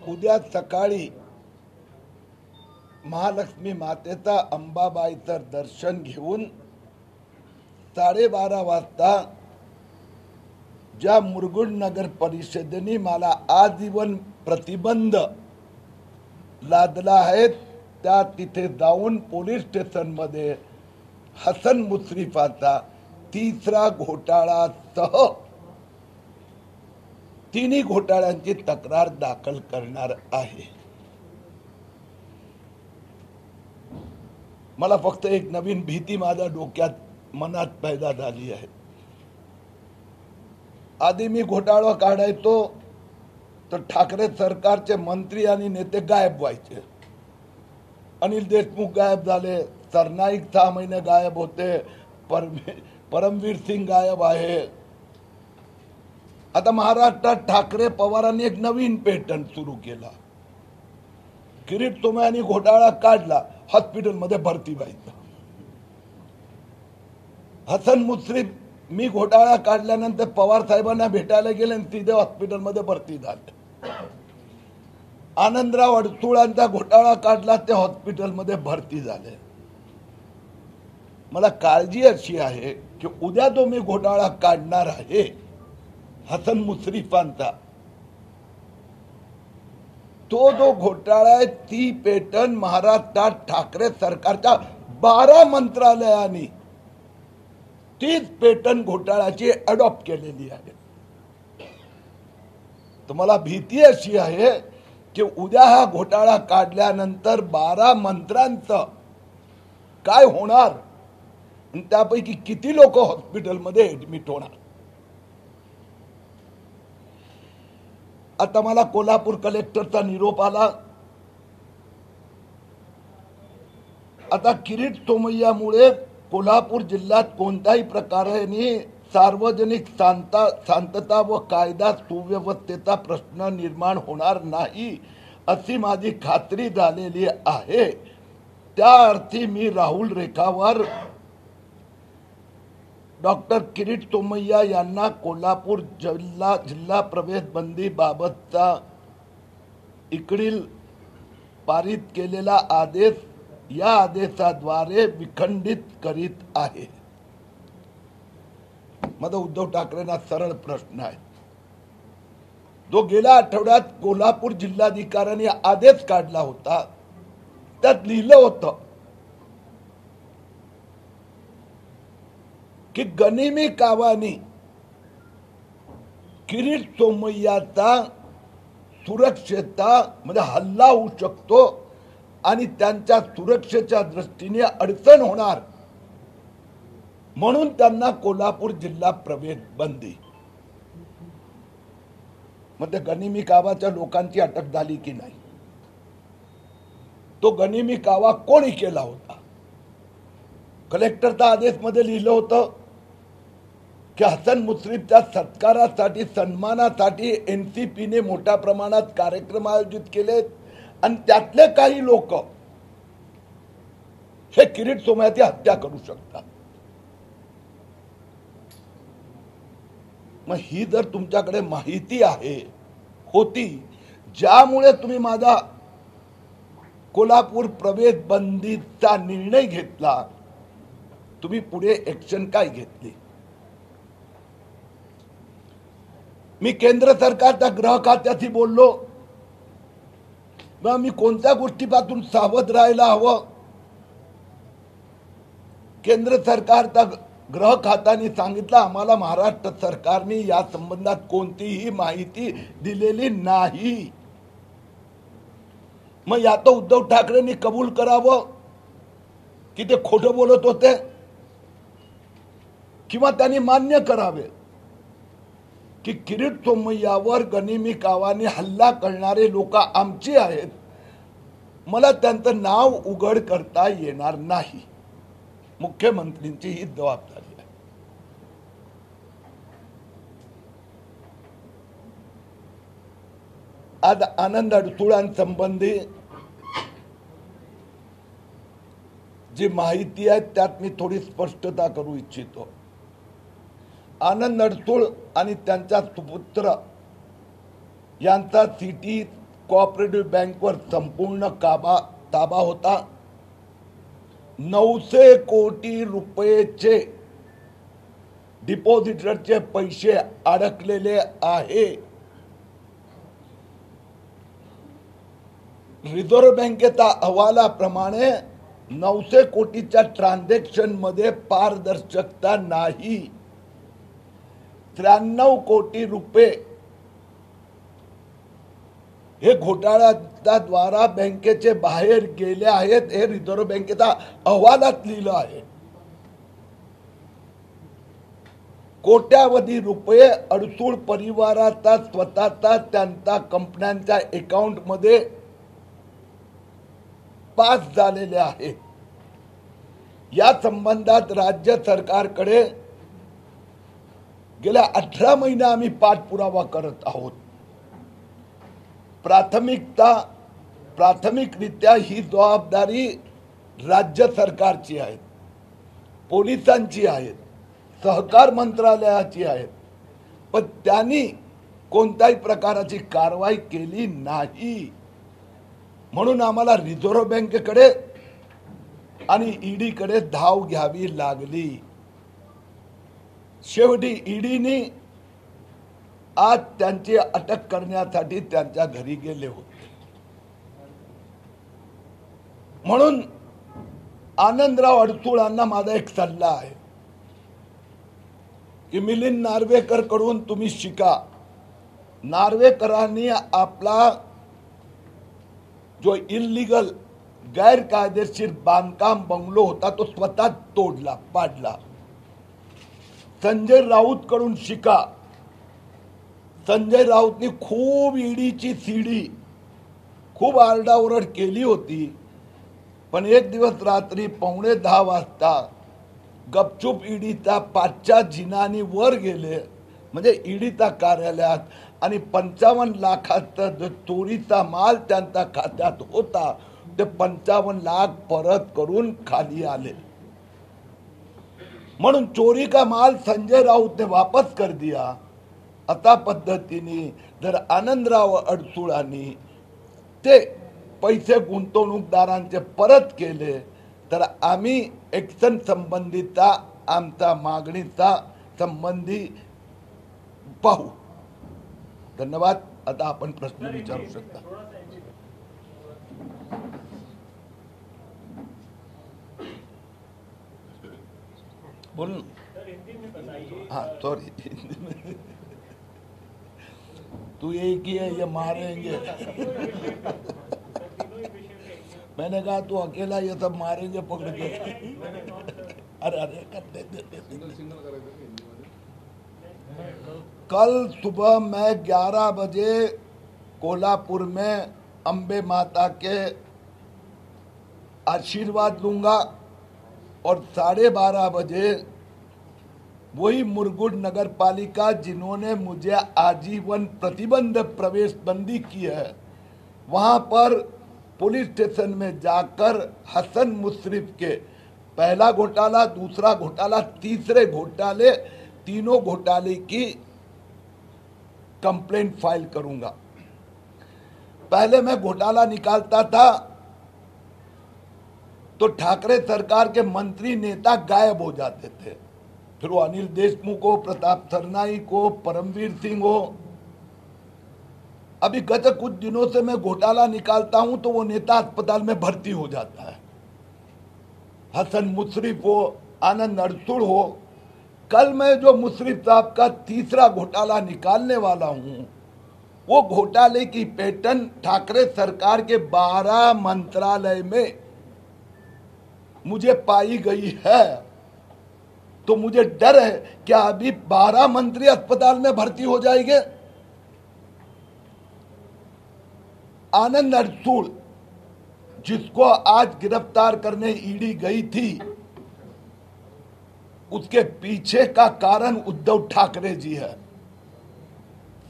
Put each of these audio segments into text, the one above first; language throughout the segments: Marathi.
उद्या सकाळी महालक्ष्मी मातेचा अंबाबाईचं दर्शन घेऊन 12:30 वाजता ज्या मुरगुड नगर परिषदेने मला आजीवन प्रतिबंध लादला आहे त्या तिथे जाऊन पोलीस स्टेशन मध्ये हसन मुश्रीफाचा तिसरा घोटाळासह तिन्ही घोटाळ्यांची तक्रार दाखल करणार आहे। मला फक्त एक नवीन भीती माझ्या डोक्यात मनात पैदा झाली आहे। आधी मी घोटाळा काढायचो तर ठाकरे सरकारचे मंत्री आणि नेते गायब व्हायचे। अनिल देशमुख गायब झाले, सरनाईक 6 महिने गायब होते, परमवीर सिंग गायब आहे। आता महाराष्ट्रात ठाकरे पवारांनी एक नवीन पॅटर्न सुरू केला। किरीट सोमय्यांनी घोटाळा काढला, हॉस्पिटलमध्ये भरती व्हायचं। हसन मुश्रीफ मी घोटाळा काढल्यानंतर पवार साहेबांना भेटायला गेले आणि सीधे हॉस्पिटलमध्ये भरती झाले। आनंदराव अडसुळांचा घोटाळा काढला, ते हॉस्पिटलमध्ये भरती झाले। मला काळजी अशी आहे की उद्या जो मी घोटाळा काढणार आहे हसन मुश्रीफांचा, तो जो घोटाळा आहे ती पॅटर्न महाराष्ट्रात ठाकरे सरकारच्या 12 मंत्रालयांनी तीच पॅटर्न घोटाळ्याची अडॉप्ट केलेली आहे। तर मला भीती अशी आहे की उद्या हा घोटाळा काढल्यानंतर 12 मंत्र्यांचं काय होणार आणि त्यापैकी किती लोक हॉस्पिटलमध्ये ऍडमिट होणार। आता मला कोल्हापूर कलेक्टरचा निरोप आला। आता किरीट सोमय्यामुळे कोल्हापूर जिल्ह्यात कोणत्याही प्रकारे सार्वजनिक शांतता व कायदा सुव्यवस्थेचा प्रश्न निर्माण होणार नाही अशी माझी खात्री झालेली आहे। त्या अर्थी मी राहुल रेखावर डॉक्टर किरीट सोमय्या यांना कोल्हापूर जिल्हा प्रवेश बंदी बाबतचा इकडील पारित केलेला आदेश या आदेशाद्वारे विखंडित करीत आहे। माझा उद्धव ठाकरेंना सरळ प्रश्न आहे, जो गेल्या आठवड्यात कोल्हापूर जिल्हाधिकाऱ्यांनी आदेश काढला होता त्यात लिहिलं होतं की गनिमी कावानी किरीट सोमय्याचा सुरक्षेचा म्हणजे हल्ला होऊ शकतो आणि त्यांच्या सुरक्षेच्या दृष्टीने अडचण होणार म्हणून त्यांना कोल्हापूर जिल्हा प्रवेश बंदी। म्हणजे गनिमी कावाच्या लोकांची अटक झाली की नाही, तो गनिमी कावा कोणी केला होता? कलेक्टरचा आदेश मध्ये लिहिलं होतं की हसन मुश्रीफच्या सत्कारासाठी सन्मानासाठी एनसीपीने मोठ्या प्रमाणात कार्यक्रम आयोजित केले आणि त्यातले काही लोक हे किरीट सोमय्याची हत्या करू शकतात। मग ही जर तुमच्याकडे माहिती होती ज्यामुळे तुम्ही माझा कोल्हापूर प्रवेश बंदीचा निर्णय घेतला, तुम्ही पुढे ऍक्शन काय घेतली? मी केंद्र सरकारच्या गृह खात्याशी बोललो, मग मी कोणत्या गोष्टीपासून सावध राहायला हवं? केंद्र सरकारचा गृह खात्याने सांगितलं आम्हाला महाराष्ट्र सरकारने या संबंधात कोणतीही माहिती दिलेली नाही। मग या तो उद्धव ठाकरेंनी कबूल करावं की ते खोटं बोलत होते, किंवा त्यांनी मान्य करावे की किरीट सोमय्यावर गनिमी कावाने हल्ला करणारे लोक आमची आहेत, मला त्यांचं नाव उघड करता येणार नाही। मुख्यमंत्रींची ही जबाबदारी आहे। आज आनंद अडसुळांसंबंधी जी माहिती आहे त्यात मी थोडी स्पष्टता करू इच्छितो। आनंद अडसूळ आणि त्यांचा सुपुत्र यांचा सिटी कोऑपरेटिव्ह बँकवर संपूर्ण ताबा होता. 900 कोटी रुपयेचे डिपॉझिटरचे पैसे अडकलेले आहे. रिझर्व्ह बँकेच्या अहवालाप्रमाणे 900 कोटीच्या ट्रान्झॅक्शन मध्ये पारदर्शकता नाही. 93 कोटी रुपये हे घोटाळ्याच्या द्वारा बँकेचे बाहेर गेले आहेत. हे रिझर्व्ह बँकेच्या अहवालात लिहिलं आहे. कोट्यावधी रुपये अडसूळ परिवाराचा स्वतःचा त्यांच्या कंपन्यांच्या अकाउंट मध्ये पास झालेले आहेत. या संबंधात राज्य सरकारकडे गेल्या 18 महिने आम्ही पाठपुरावा करत आहोत. प्राथमिकरित्या ही जबाबदारी राज्य सरकारची आहे, पोलिसांची आहे, सहकार मंत्रालयाची आहे. पण त्यांनी कोणत्याही प्रकारची कारवाई केली नाही. म्हणून आम्हाला रिझर्व्ह बँकेकडे आणि ईडीकडे धाव घ्यावी लागली. शेवटी ईडीने आज त्यांची अटक करण्यासाठी त्यांच्या घरी गेले होते. म्हणून आनंदराव अडसूळांना माझा एक सल्ला आहे की मिलिंद नार्वेकर कडून तुम्ही शिका. नार्वेकरांनी आपला जो इल्लीगल गैरकायदेशीर बांधकाम बंगलो होता तो स्वतः तोडला, पाडला. संजय राऊत कडून शिका. संजय राऊतनी खूप ईडीची सीडी खूप आरडाओरड केली होती. पण एक दिवस रात्री 9:45 वाजता गपचूप ईडीचा 5च्या जिनानी वर गेले, म्हणजे ईडीच्या कार्यालयात, आणि 55 लाखाचा जो चोरीचा माल त्यांच्या खात्यात होता ते 55 लाख परत करून खाली आले. म्हणून चोरी का माल संजय राऊत ने वापस कर दिया. अशा पद्धतीने जर आनंदराव अडसूळांनी ते पैसे गुंतवणूकदारांचे परत केले तर आम्ही ॲक्शन संबंधीचा आमचा मागणीचा संबंधी पाहू. धन्यवाद. आता आपण प्रश्न विचारू शकता. बोल. हाँ सॉरी, तू एक ही है, ये मारेंगे. मैंने कहा तू अकेला ये सब मारेंगे पकड़ के. अरे अरे कर दे. कल सुबह मैं 11 बजे कोल्हापुर में अम्बे माता के आशीर्वाद लूंगा और 12:30 बजे वही मुरगुड नगर पालिका जिन्होंने मुझे आजीवन प्रतिबंध प्रवेश बंदी की है, वहां पर पुलिस स्टेशन में जाकर हसन मुशर्रफ के पहला घोटाला, दूसरा घोटाला, तीसरे घोटाले, तीनों घोटाले की कंप्लेंट फाइल करूंगा. पहले मैं घोटाला निकालता था तो ठाकरे सरकार के मंत्री नेता गायब हो जाते थे. फिर वो अनिल देशमुख हो, प्रताप सरनाईक हो, परमवीर सिंह हो. अभी गत कुछ दिनों से मैं घोटाला निकालता हूं तो वो नेता अस्पताल में भर्ती हो जाता है. हसन मुशर्रफ हो, आनंद अडसूळ हो. कल मैं जो मुशर्रफ साहब का तीसरा घोटाला निकालने वाला हूं वो घोटाले की पैटर्न ठाकरे सरकार के 12 मंत्रालय में मुझे पाई गई है. तो मुझे डर है कि अभी 12 मंत्री अस्पताल में भर्ती हो जाएंगे. आनंद अडसूळ जिसको आज गिरफ्तार करने ईडी गई थी, उसके पीछे का कारण उद्धव ठाकरे जी है.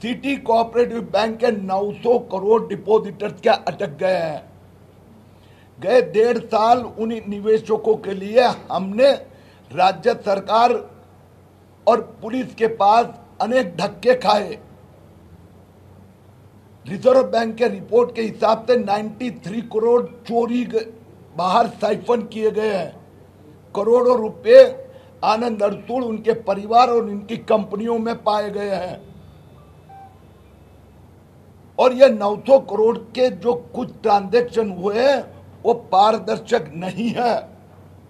सिटी कोऑपरेटिव बैंक के 900 करोड़ डिपॉजिटर्स क्या अटक गए हैं. गए 1.5 साल उन निवेशकों के लिए हमने राज्य सरकार और पुलिस के पास अनेक धक्के खाए. रिजर्व बैंक के रिपोर्ट के हिसाब से 93 करोड़ चोरी बाहर साइफन किए गए हैं। करोड़ों रुपए आनंद अड़तुड़, उनके परिवार और उनकी कंपनियों में पाए गए हैं। और ये 900 करोड़ के जो कुछ ट्रांजैक्शन हुए हैं वो पारदर्शक नहीं है,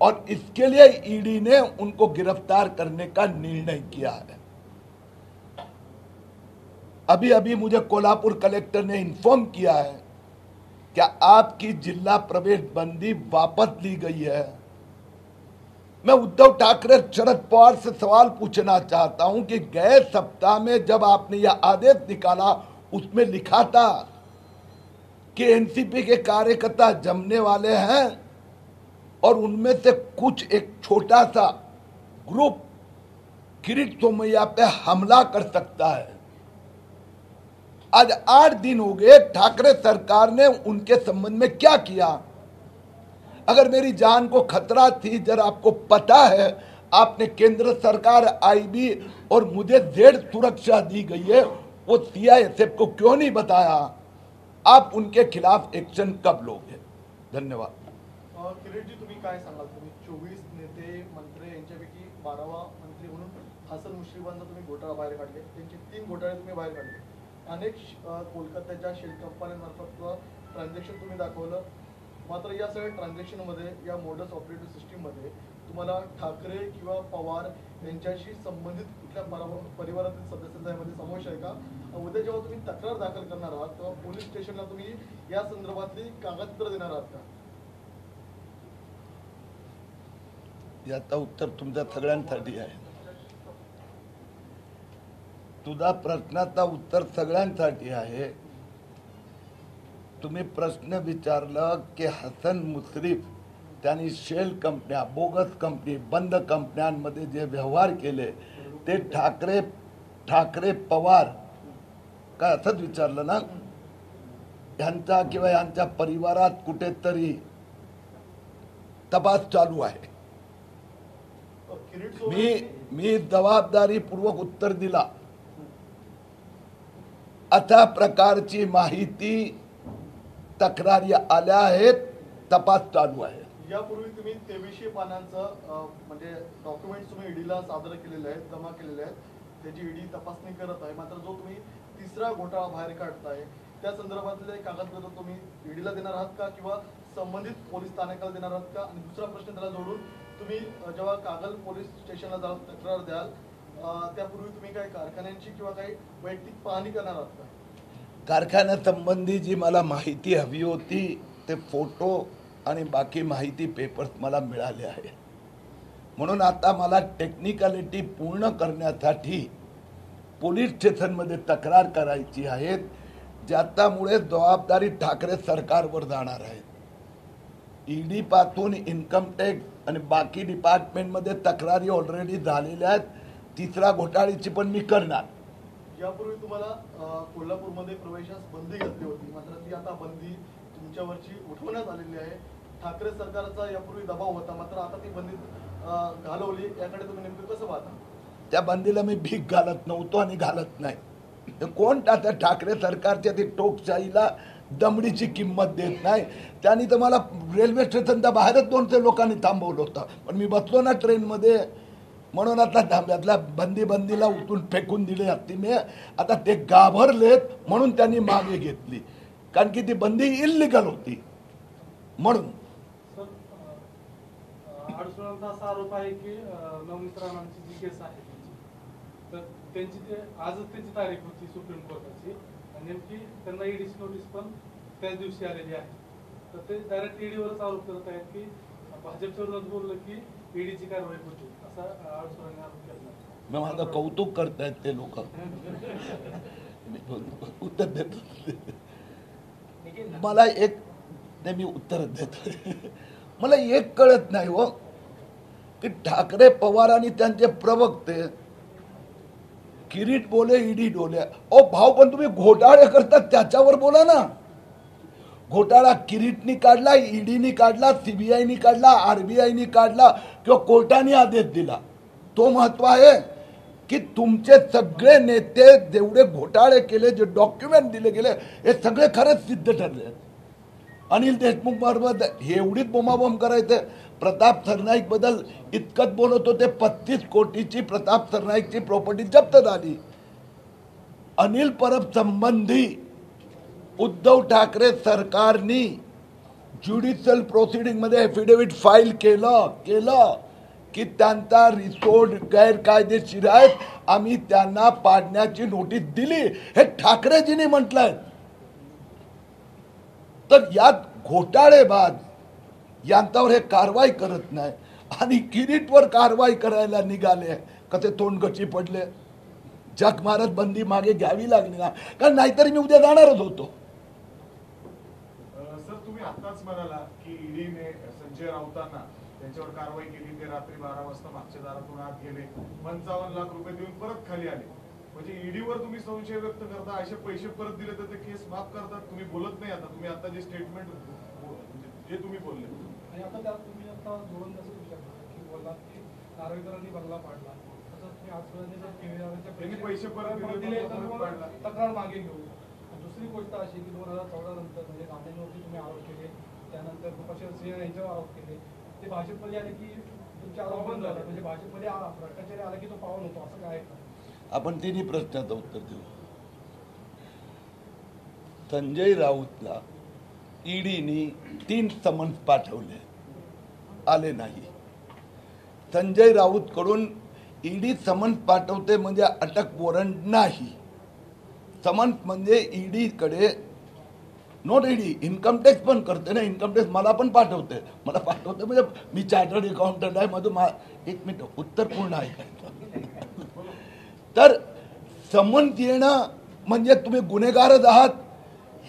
और इसके लिए ईडी ने उनको गिरफ्तार करने का निर्णय किया है। अभी अभी मुझे कोल्हापुर कलेक्टर ने इन्फॉर्म किया है कि आपकी जिला प्रवेश बंदी वापस ली गई है। मैं उद्धव ठाकरे शरद पवार से सवाल पूछना चाहता हूं कि गए सप्ताह में जब आपने यह आदेश निकाला उसमें लिखा था कि एनसीपी के कार्यकर्ता जमने वाले हैं और उनमें से कुछ एक छोटा सा ग्रुप किरीट सोमैया पे हमला कर सकता है। आज 8 दिन हो गए, ठाकरे सरकार ने उनके संबंध में क्या किया? अगर मेरी जान को खतरा थी, जरा आपको पता है, आपने केंद्र सरकार, आईबी और मुझे जेड सुरक्षा दी गई है, वो सीआईएसएफ को क्यों नहीं बताया? आप उनके खिलाफ एक्शन कब लोगे? धन्यवाद। किरीट जी, तुम्ही काय सांगाल? तुम्ही 24 नेते मंत्री यांच्यापैकी 12वा मंत्री म्हणून हसन मुश्रीफांचा तुम्ही घोटाळा बाहेर काढले, त्यांचे 3 घोटाळे तुम्ही बाहेर काढले, अनेक कोलकात्याच्या शेल कंपन्यांमार्फत ट्रान्झॅक्शन तुम्ही दाखवलं। मात्र या सगळ्या ट्रान्झॅक्शनमध्ये, या मोडस ऑपरेटिव्ह सिस्टीममध्ये तुम्हाला ठाकरे किंवा पवार यांच्याशी संबंधित कुठल्या परिवारातील सदस्यांचा यामध्ये समावेश आहे का? उद्या जेव्हा तुम्ही तक्रार दाखल करणार आहात तेव्हा पोलीस स्टेशनला तुम्ही या संदर्भातली कागदपत्र देणार आहात का? याचं उत्तर तुमच्या सगळ्यांसाठी आहे। तुझा प्रश्नाचा उत्तर सगळ्यांसाठी आहे। तुम्ही प्रश्न विचारलं की हसन मुश्रीफ त्यांनी शेल कंपन्या, बोगस कंपनी, बंद कंपन्यांमध्ये जे व्यवहार केले ते ठाकरे पवार काय असंच विचारलं ना? यांचा किंवा यांच्या परिवारात कुठेतरी तपास चालू आहे। मी जबाबदारीपूर्वक उत्तर दिला। अशा प्रकारची माहिती तक्रारी आल्या आहेत, तपास चालू आहे। यापूर्वी तुम्ही 2300 पानांचं म्हणजे डॉक्युमेंट्स तुम्ही ईडीला सादर केलेले आहेत, जमा केलेले आहेत, त्याची ईडी तपासणी करत आहे। मात्र जो तुम्ही तिसरा घोटाळा बाहेर काढताय त्या संदर्भातले कागदपत्र तुम्ही ईडीला देणार आहात का किंवा संबंधित पोलीस स्थानकाला देणार आहात का? आणि दुसरा प्रश्न त्याला जोडून, तुम्ही जेव्हा कागल पोलीस स्टेशनला जाऊन तक्रार द्याल त्यापूर्वी तुम्ही काही कारखान्यांची किंवा काही वैयक्तिक पाहणी करणार आहात का? कारखान्यासंबंधी जी मला माहिती हवी होती ते फोटो आणि बाकी माहिती पेपर्स मला मिळाले आहे। म्हणून आता मला टेक्निकॅलिटी पूर्ण करण्यासाठी पोलीस स्टेशनमध्ये तक्रार करायची आहे, ज्यामुळे जबाबदारी ठाकरे सरकारवर जाणार आहे। ईडी पासून इन्कम टॅक्स आणि बाकी डिपार्टमेंटमध्ये तक्रारी ऑलरेडी झालेल्या आहेत। तिसरा घोटाळीची पण मी करणार। यापूर्वी तुम्हाला कोल्हापूरमध्ये प्रवेशास बंदी घातली होती, मात्र ती आता बंदी तुमच्यावरची उठवण्यात आलेली आहे। ठाकरे सरकारचा यापूर्वी दबाव होता, मात्र आता ती बंदी घालवली, याकडे तुम्ही नेमकं कसं पाहता? त्या बंदीला मी भीक घालत नव्हतो आणि घालत नाही। कोण आता ठाकरे सरकारच्या ती टोकशाहीला दमडीची किंमत देत नाही। त्यांनी तर मला रेल्वे स्टेशनच्या बाहेरच 200 लोकांनी थांबवलं होतं, पण मी बसलो ना ट्रेनमध्ये, म्हणून आता थांब्यातल्या बंदीला उठून फेकून दिले असती मी। आता ते घाबरलेत म्हणून त्यांनी मागे घेतली, कारण की ती बंदी इल्लीगल होती म्हणून। अडसुळांचा असा आरोप आहे की नवनीत राणांची जी केस आहे तर त्यांची आजच त्यांची तारीख होती सुप्रीम कोर्टाची, नेमकी त्यांना ईडीची नोटीस पण त्याच दिवशी आलेली आहे। तर ते डायरेक्ट ईडीवरच आरोप करत आहेत की भाजपच्या विरोधात बोललं की ईडीची कारवाई होती, असा अडसुळांनी आरोप केला। माझं कौतुक करतायत ते लोक। उत्तर देतो मला एक, नाही मी उत्तर देतो। मला एक कळत नाही हो की ठाकरे पवार आणि त्यांचे प्रवक्ते किरीट बोले ईडी डोले, ओ भाऊ पण तुम्ही घोटाळे करतात त्याच्यावर बोला ना। घोटाळा किरीटनी काढला, ईडीनी काढला, सीबीआयनी काढला, आरबीआयनी काढला किंवा कोर्टाने आदेश दिला, तो महत्व आहे। की तुमचे सगळे नेते जेवढे घोटाळे केले, जे डॉक्युमेंट दिले गेले, हे सगळे खरंच सिद्ध ठरले. अनिल देशमुख बरोबर एवढीच बोमाबोम करायचं. प्रताप सरनाईक बद्दल इतकंच बोलत होते. 35 कोटीची प्रताप सरनाईकची प्रॉपर्टी जप्त झाली. अनिल परब संबंधी उद्धव ठाकरे सरकारने ज्युडिशियल प्रोसिडिंग मध्ये एफिडेव्हिट फाईल केलं की त्यांचा रिसोर्ट गैरकायदेशीर आहेत, आम्ही त्यांना पाडण्याची नोटीस दिली, हे ठाकरेजींनी म्हटलंय. तर यात घोटाळेबाज यांच्यावर हे कारवाई करत नाही आणि किरीटवर कारवाई करायला निघाले. कसे तोंडगची पडले. जग मारत बंदी मागे घ्यावी लागली ना, कारण नाहीतरी मी उद्या जाणारच होतो. सर, तुम्ही आताच म्हणाला की ईडीने संजय राऊतांना त्यांच्यावर कारवाई केली. ते रात्री 12 वाजता मागच्या दारातून आत गेले, 55 लाख रुपये देऊन परत खाली आले. म्हणजे ईडीवर तुम्ही संशय व्यक्त करता, असे पैसे परत दिले तर ते केस माफ करतात. तुम्ही बोलत नाही. आता तुम्ही आता जे स्टेटमेंट जे तुम्ही बोलले आणि आता त्यात तुम्ही आता जोडून कसं करू शकता की बोललात की नार्वेकरांनी बंगला पाडला, तसं तुम्ही त्यांनी पैसे परत दिले तर मग तक्रार मागे घेऊ. दुसरी गोष्ट अशी की 2014 नंतर म्हणजे गांधींवरती तुम्ही आरोप केले, त्यानंतर कृपाशंकर सिंह यांच्यावर आरोप केले, ते भाजपमध्ये आले की तुमचे आरोप बंद झाले. म्हणजे भाजपमध्ये भ्रष्टाचारी आला की तो पावन होतो, असं काय? आपण तिन्ही प्रश्नाचं उत्तर देऊ. संजय राऊतला ईडीने 3 समन्स पाठवले, आले नाही. संजय राऊत कडून ईडी समन्स पाठवते म्हणजे अटक वॉरंट नाही. समन्स म्हणजे ईडी कडे, नॉट ईडी, इन्कम टॅक्स पण करते ना. इन्कम टॅक्स मला पण पाठवते. म्हणजे मी चार्टर्ड अकाउंटंट आहे. एक मिनिट, उत्तर पूर्ण ऐकायचं. तर समन्स येणं म्हणजे तुम्ही गुन्हेगारच आहात.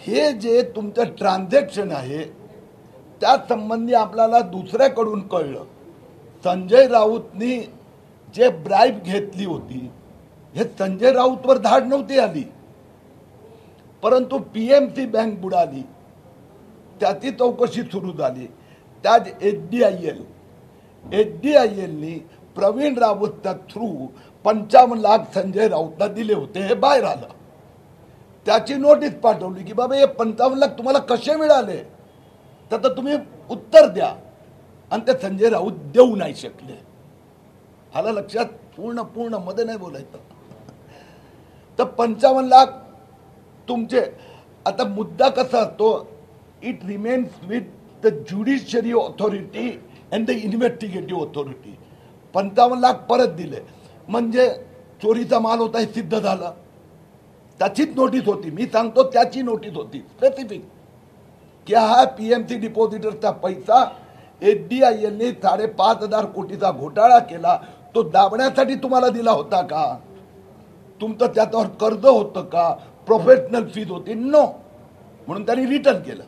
हे जे तुमचं ट्रान्झॅक्शन आहे त्या संबंधी आपल्याला दुसऱ्याकडून कळलं. संजय राऊतनी जे ब्राईब घेतली होती, हे संजय राऊतवर धाड नव्हती आली, परंतु पीएमसी बँक बुडाली, त्याची चौकशी सुरू झाली. त्यात एचडीआयएलनी प्रवीण राऊतच्या थ्रू 55 लाख संजय राऊतला दिले होते. हे बाहेर आलं. त्याची नोटीस पाठवली की बाबा हे 55 लाख तुम्हाला कसे मिळाले, तर तुम्ही उत्तर द्या. आणि ते संजय राऊत देऊ नाही शकले. आला लक्षात? पूर्ण मध्ये नाही बोलायचं. तर 55 लाख तुमचे. आता मुद्दा कसा असतो, it remains with the judiciary authority and the investigative authority. 55 lakh परत दिले म्हणजे चोरीचा माल होता हे सिद्ध झालं. त्याचीच नोटीस होती. मी सांगतो त्याची नोटीस होती स्पेसिफिक की हा पीएमसी डिपॉझिटरचा पैसा एचडीआयएलने 5,500 कोटीचा घोटाळा केला, तो दाबण्यासाठी तुम्हाला दिला होता का? तुमचं त्याच्यावर कर्ज होतं का? प्रोफेशनल फीज होती? नो. म्हणून त्यांनी रिटर्न केलं.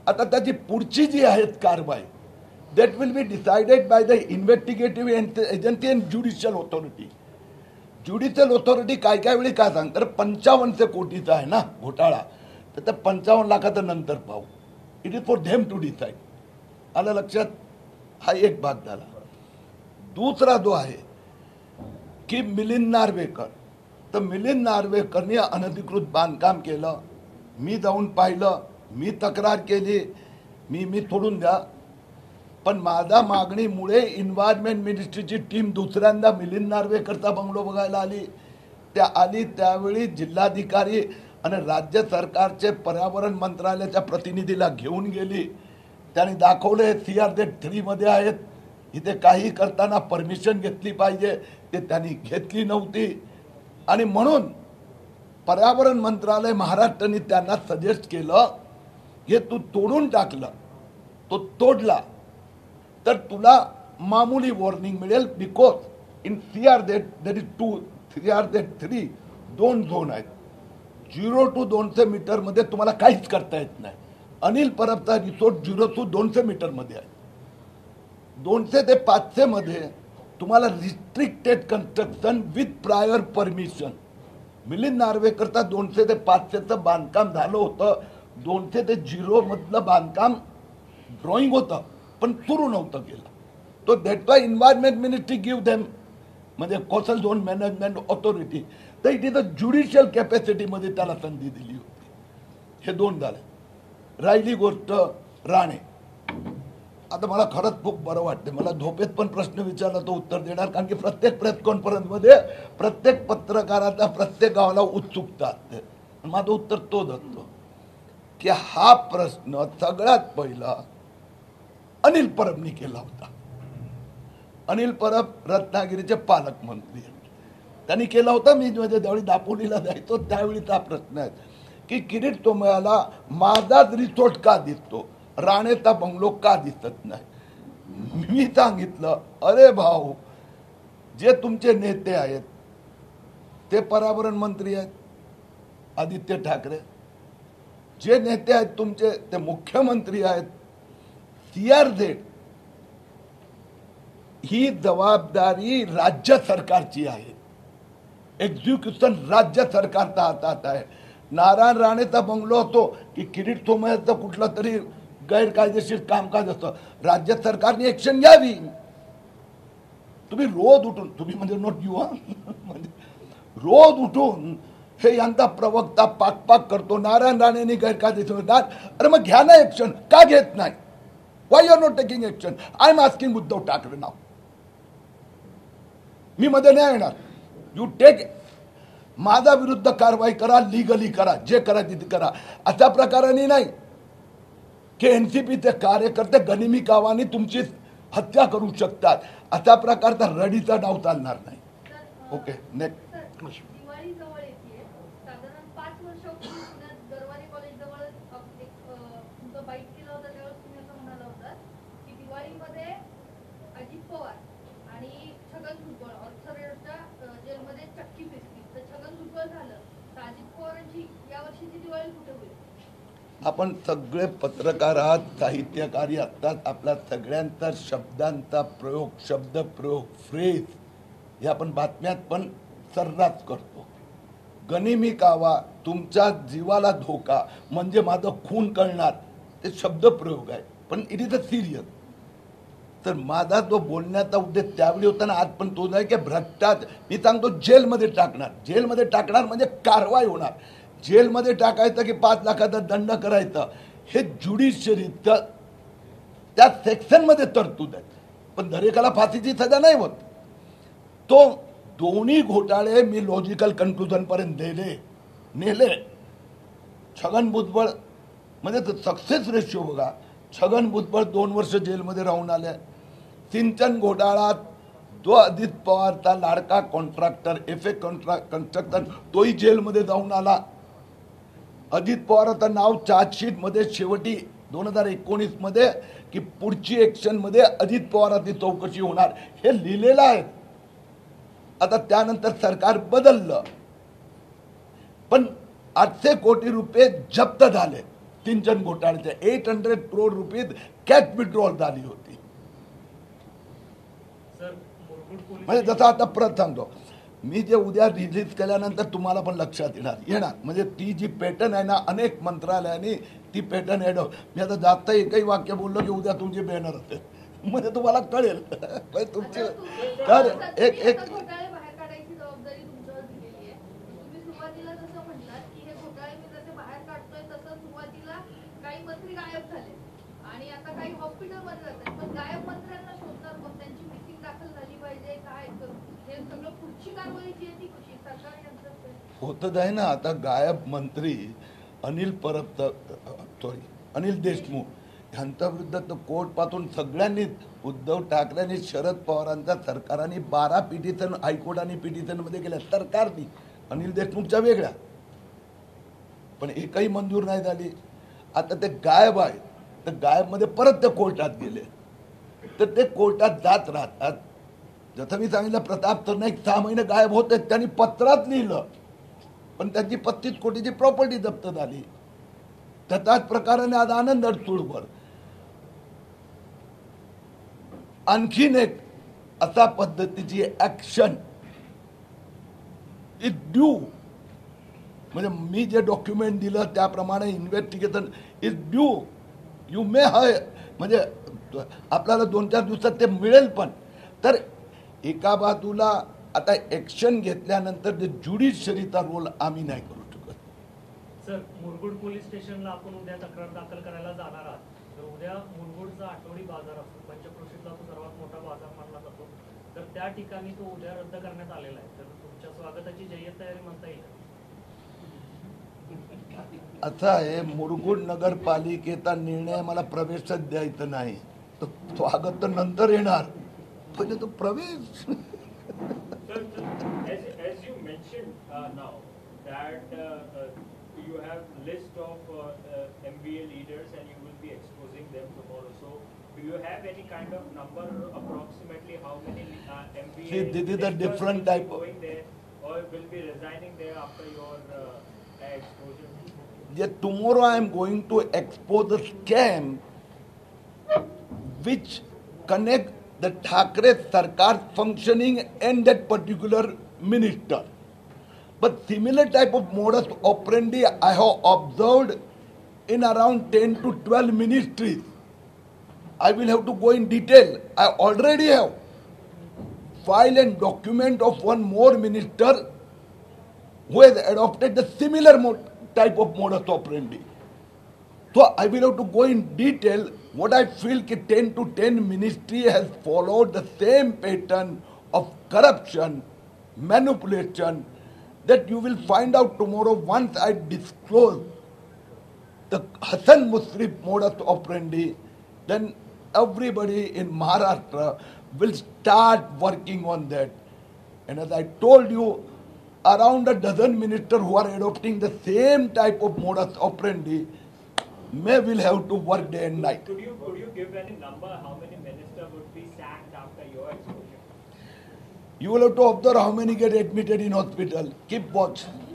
आता त्याची पुढची जी आहे कारवाई, that will be decided by the investigative agency and judicial authority. Judicial authority काय वेळी काय सांगतात, 55 कोटीचा आहे ना घोटाळा, तर त्या 55 लाखाचं नंतर पाहू. It is for them to decide. आलं लक्षात? हा एक भाग झाला. दुसरा जो आहे की मिलिंद नार्वेकर, तर मिलिंद नार्वेकरने अनधिकृत बांधकाम केलं. मी जाऊन पाहिलं, मी तक्रार केली, मी सोडून द्या. पण माझ्या मागणीमुळे एन्व्हायरमेंट मिनिस्ट्रीची टीम दुसऱ्यांदा मिलिंद नार्वेकरचा बंगलो बघायला आली. त्यावेळी जिल्हाधिकारी आणि राज्य सरकारचे पर्यावरण मंत्रालयाच्या प्रतिनिधीला घेऊन गेली. त्यांनी दाखवले CRZ3 मध्ये आहेत. इथे काही करताना परमिशन घेतली पाहिजे, ते त्यांनी घेतली नव्हती. आणि म्हणून पर्यावरण मंत्रालय महाराष्ट्राने त्यांना सजेस्ट केलं, हे तू तोडून टाकलं, तो तोडला तर तुला मामूली वॉर्निंग मिळेल. Because in CRZ there is 2 दोन झोन आहेत. 0 to 200 मीटर मध्ये तुम्हाला काहीच करता येत नाही. अनिल परबचा रिसोर्ट 0 to 200 मीटर मध्ये आहे. 200 ते 500 मध्ये तुम्हाला restricted construction with prior permission. Milind नार्वेकरचा 200 ते 500चं बांधकाम झालं होतं. 200 ते 0 मधलं बांधकाम ड्रॉइंग होतं पण सुरू नव्हतं केलं. तो that Y environment ministry give them म्हणजे कोस्टल झोन मॅनेजमेंट ऑथॉरिटी, तर इट इज अ ज्युडिशियल कॅपॅसिटीमध्ये त्याला संधी दिली होती. हे 2 झाले. राहिली गोष्ट राणे. आता मला खरंच खूप बरं वाटते, मला झोपेत पण प्रश्न विचारला तो उत्तर देणार, कारण की प्रत्येक प्रेस कॉन्फरन्समध्ये प्रत्येक पत्रकाराचा प्रत्येक गावाला उत्सुकता असते. माझं उत्तर तोच असतो की हा प्रश्न सगळ्यात पहिला अनिल परबनी केला होता. अनिल परब रत्नागिरीचे पालकमंत्री त्यांनी केला होता. मी म्हणजे ज्यावेळी दापोलीला जायचो त्यावेळीचा प्रश्न आहे की किरीट तोमयाला माझाच रिसोर्ट का दिसतो, राणेचा बंगलो का दिसत नाही. मी सांगितलं, अरे भाऊ, जे तुमचे नेते आहेत ते पर्यावरण मंत्री आहेत आदित्य ठाकरे, जे नेते आहेत तुमचे ते मुख्यमंत्री आहेत. CRZ ही जबाबदारी राज्य सरकारची आहे, एक्झिक्युशन राज्य सरकारच्या हातात आहे. नारायण राणेचा बंगलो असतो की किरीट सोमय्याचं कुठलं तरी गैरकायदेशीर कामकाज असतं, राज्य सरकारने ऍक्शन घ्यावी. तुम्ही रोज उठून, तुम्ही म्हणजे नॉट यू म्हणजे रोज उठून हे यांचा प्रवक्ता पाक करतो नारायण राणेंनी गैरकायदेशीर. अरे मग घ्या ना ऍक्शन, का घेत नाही? Why are not taking action? I am asking Uddhav Thackeray नाव. मी मध्ये नाही येणार. यू टेक, माझा विरुद्ध कारवाई करा, लिगली करा, जे करायची ते करा. अशा प्रकाराने नाही की एनसीपीचे कार्यकर्ते गनिमी कावानी तुमची हत्या करू शकतात. अशा प्रकारचा रडीचा डाव चालणार नाही. Okay, next. दिवाळी जवळ येते, साधारण 5 वर्षापूर्वी पुण्यात गरवारे कॉलेज जवळ एक तुमचं बाईट केलं होतं. त्यावेळेस तुम्ही असं म्हणाला होता की दिवाळीमध्ये अजित पवार आणि छगन भुजबळ ऑर्थरच्या जेलमध्ये चक्की फिरली, तर छगन भुजबळ झालं तर अजित पवारांची यावर्षीची दिवाळी कुठे होईल? आपण सगळे पत्रकार आहात, साहित्यकारी असतात. आपला सगळ्यांचा शब्दांचा प्रयोग, शब्द प्रयोग, फ्रेज हे आपण बातम्यात पण सर्रास करतो. गनिमी कावा, तुमच्या जीवाला धोका, म्हणजे माझं खून करणार, ते शब्द प्रयोग आहे. पण इट इज अ सिरियस. तर माझा जो बोलण्याचा उद्देश त्यावेळी होता ना, आज पण तो नाही की भ्रष्टाचार, मी सांगतो जेलमध्ये टाकणार. जेलमध्ये टाकणार म्हणजे कारवाई होणार. जेलमध्ये टाकायचं की 5 लाखाचा दंड करायचा, हे ज्युडिशरीचं त्या सेक्शनमध्ये तरतूद आहे. पण दरेकाला फाशीची सजा नाही होत. तो दोन्ही घोटाळे मी लॉजिकल कन्क्लुजन पर्यंत नेले. छगन भुजबळ म्हणजे सक्सेस रेशिओ बघा. छगन भुजबळ 2 वर्ष जेलमध्ये राहून आले. सिंचन घोटाळ्यात तो अजित पवारचा लाडका कॉन्ट्रॅक्टर एफे कन्स्ट्रक्शन तोही जेलमध्ये जाऊन आला. अजित पवाराचं नाव चार्जशीट मध्ये शेवटी 2019 मध्ये की पुढची ऍक्शन मध्ये अजित पवारांची चौकशी होणार हे लिहिलेलं आहे. आता त्यानंतर सरकार बदललं, पण 800 कोटी रुपये जप्त झाले. सिंचन घोटाळ्याचे 800 करोड रुपये कॅश विड्रॉल झाली होती. म्हणजे जसं आता परत सांगतो मी, जे उद्या रिलीज केल्यानंतर तुम्हाला पण लक्षात येणार म्हणजे ती जी पॅटर्न आहे ना, अनेक मंत्रालयांनी ती पॅटर्न ऍड. मी आता जास्त एकही वाक्य बोललो की उद्या तुमची बॅनर असेल, म्हणजे तुम्हाला कळेल. तुमची तर एक घोटाळे बाहेर काढायची जबाबदारी तुमच्यावर दिलेली आहे. तुम्ही सुरुवातीला जसं म्हटलात की हे घोटाळे मी जसे बाहेर काढतोय, तसं सुरुवातीला काही मंत्री गायब झाले आणि आता काही हॉस्पिटलमध्ये जातात. पण गायब मंत्र्यांना शोधणार मग, त्यांची मीटिंग दाखल झाली पाहिजे काय, हे सगळं पुढची कारवाई जी आहे ती कशी सरकार यंत्रात होतच आहे ना. आता गायब मंत्री अनिल देशमुख यांच्या विरुद्ध कोर्ट पासून सगळ्यांनी, उद्धव ठाकरेंनी, शरद पवारांच्या सरकारने 12 पिटिशन हायकोर्टाने पिटिशन मध्ये केल्या सरकारने, अनिल देशमुखच्या वेगळ्या, पण एकही मंजूर नाही झाली. आता ते गायब आहे, तर गायब मध्ये परत ते कोर्टात गेले, तर ते कोर्टात जात राहतात. जसं मी सांगितलं, प्रताप सरनाईक 6 महिने गायब होते, त्यांनी पत्रात लिहिलं, पण त्यांची 35 कोटीची प्रॉपर्टी जप्त झाली. त्याच प्रकाराने आज आनंद अडसूळवर आणखीन एक अशा पद्धतीची ऍक्शन इज ड्यू. म्हणजे मी जे डॉक्युमेंट दिलं त्याप्रमाणे investigation is due. You may हाय, म्हणजे आपल्याला 2-4 दिवसात ते मिळेल. पण तर एका बाजूला आता ॲक्शन घेतल्यानंतर ते ज्युडिशरीचा रोल आम्ही नाही करू शकत. सर, मुरगुड पोलीस स्टेशनला आपण उद्या तक्रार दाखल करायला जाणार आहात. तर उद्या मुरगुडचा आठवडी बाजार असतो, पंचक्रोशीतला तो सर्वात मोठा बाजार मानला जातो. तर त्या ठिकाणी तो उद्या रद्द करण्यात आलेला आहे. तर तुमच्या स्वागताची जय्यत तयारी म्हणता येईल. असं आहे, मुरगुड नगरपालिकेचा निर्णय मला प्रवेशच द्यायचा नाही. तर स्वागत तर नंतर येणार, पहिले तो प्रवेश. Sir, as you mentioned now that you have list of MBA leaders and you will be exposing them tomorrow. So, do you have any kind of number approximately how many MBA See, this is a different will be type of- going there or will be resigning there after your exposure? Yet tomorrow I am going to expose a scam which connect the Thakre Sarkar functioning and that particular minister. But similar type of modus operandi I have observed in around 10 to 12 ministries. I will have to go in detail. I already have file and document of one more minister who has adopted the similar type of modus operandi. So I will have to go in detail. What I feel that 10 to 10 ministry has followed the same pattern of corruption, manipulation, that you will find out tomorrow once I disclose the Hassan Musrif modus operandi. Then everybody in Maharashtra will start working on that. And as I told you, around a dozen ministers who are adopting the same type of modus operandi may will have to work day and night. Could you give any number how many ministers would be sacked after your exposure? You will have to observe how many get admitted in hospital. Keep watch.